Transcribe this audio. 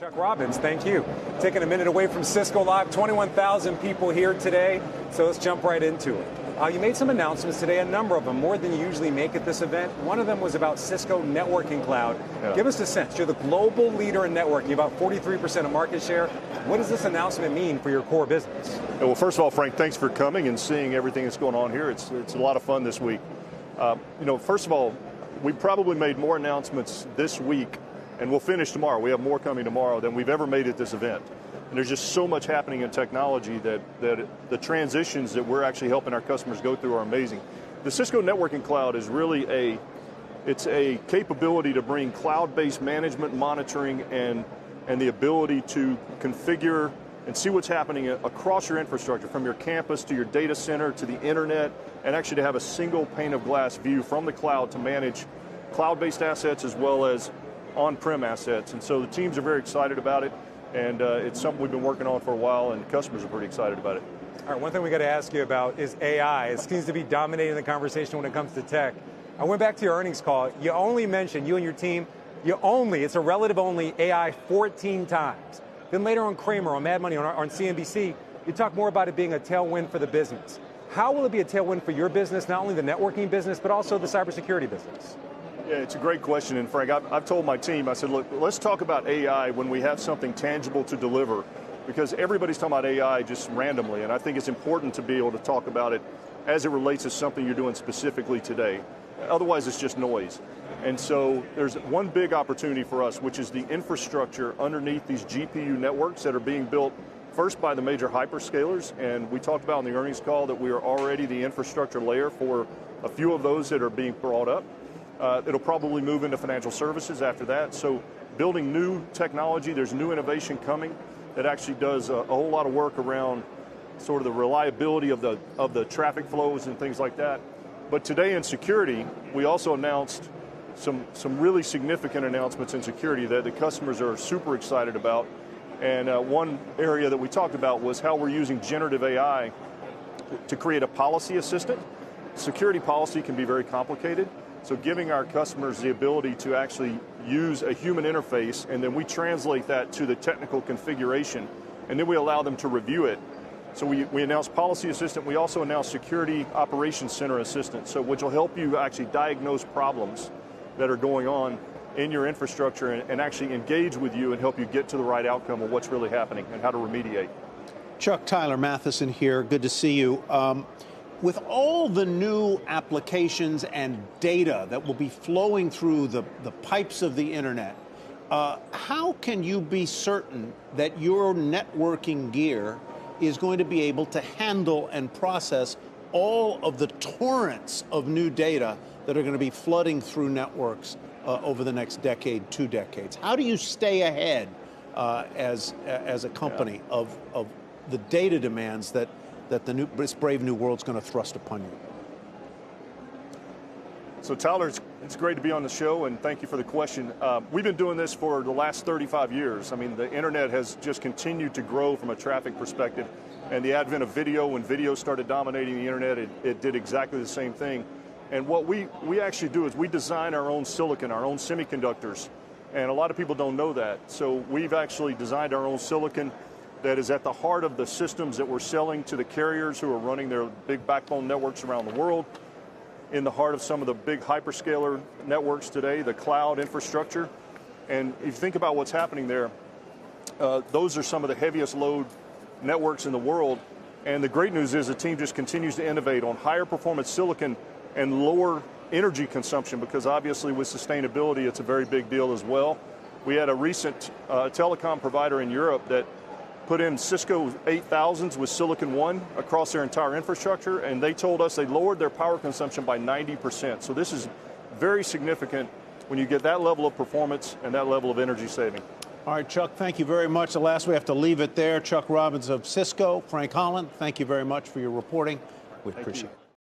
Chuck Robbins, thank you. Taking a minute away from Cisco Live, 21,000 people here today, so let's jump right into it. You made some announcements today, a number of them, more than you usually make at this event. One of them was about Cisco Networking Cloud. Yeah. Give us a sense. You're the global leader in networking, about 43% of market share. What does this announcement mean for your core business? Yeah, well, first of all, Frank, thanks for coming and seeing everything that's going on here. It's a lot of fun this week. First of all, we probably made more announcements this week, and we'll finish tomorrow. We have more coming tomorrow than we've ever made at this event. And there's just so much happening in technology that the transitions that we're actually helping our customers go through are amazing. The Cisco Networking Cloud is really it's a capability to bring cloud-based management, monitoring, and the ability to configure and see what's happening across your infrastructure, from your campus to your data center to the internet, and actually to have a single pane of glass view from the cloud to manage cloud-based assets as well as on-prem assets. And so the teams are very excited about it. And it's something we've been working on for a while, and customers are pretty excited about it. All right, one thing we got to ask you about is AI. It seems to be dominating the conversation when it comes to tech. I went back to your earnings call. You only mentioned, you and your team, it's a relative only AI 14 times. Then later on Kramer, on Mad Money, on CNBC, you talk more about it being a tailwind for the business. How will it be a tailwind for your business, not only the networking business, but also the cybersecurity business? Yeah, it's a great question, and Frank, I've told my team, I said, look, let's talk about AI when we have something tangible to deliver, because everybody's talking about AI just randomly, and I think it's important to be able to talk about it as it relates to something you're doing specifically today. Otherwise, it's just noise. And so there's one big opportunity for us, which is the infrastructure underneath these GPU networks that are being built first by the major hyperscalers, and we talked about in the earnings call that we are already the infrastructure layer for a few of those that are being brought up. It'll probably move into financial services after that. So building new technology, there's new innovation coming that actually does a whole lot of work around sort of the reliability of the traffic flows and things like that. But today in security, we also announced some really significant announcements in security that the customers are super excited about. And one area that we talked about was how we're using generative AI to create a policy assistant. Security policy can be very complicated. So giving our customers the ability to actually use a human interface, and then we translate that to the technical configuration, and then we allow them to review it. So we announced Policy Assistant. We also announced Security Operations Center Assistant, so which will help you actually diagnose problems that are going on in your infrastructure and actually engage with you and help you get to the right outcome of what's really happening and how to remediate. Chuck, Tyler Matheson here. Good to see you. With all the new applications and data that will be flowing through the pipes of the internet, how can you be certain that your networking gear is going to be able to handle and process all of the torrents of new data that are going to be flooding through networks over the next decade, 2 decades? How do you stay ahead as a company of the data demands that this brave new world's going to thrust upon you? So Tyler, it's great to be on the show, and thank you for the question. We've been doing this for the last 35 years. I mean, the internet has just continued to grow from a traffic perspective, and the advent of video, when video started dominating the internet, it did exactly the same thing. And what we actually do is we design our own silicon, our own semiconductors, and a lot of people don't know that. So we've actually designed our own silicon that is at the heart of the systems that we're selling to the carriers who are running their big backbone networks around the world, in the heart of some of the big hyperscaler networks today, the cloud infrastructure. And if you think about what's happening there, those are some of the heaviest load networks in the world. And the great news is the team just continues to innovate on higher performance silicon and lower energy consumption, because obviously with sustainability, it's a very big deal as well. We had a recent telecom provider in Europe that put in Cisco 8000s with Silicon One across their entire infrastructure, and they told us they lowered their power consumption by 90%. So this is very significant when you get that level of performance and that level of energy saving. All right, Chuck, thank you very much. Alas, we have to leave it there. Chuck Robbins of Cisco, Frank Holland, thank you very much for your reporting. We appreciate it.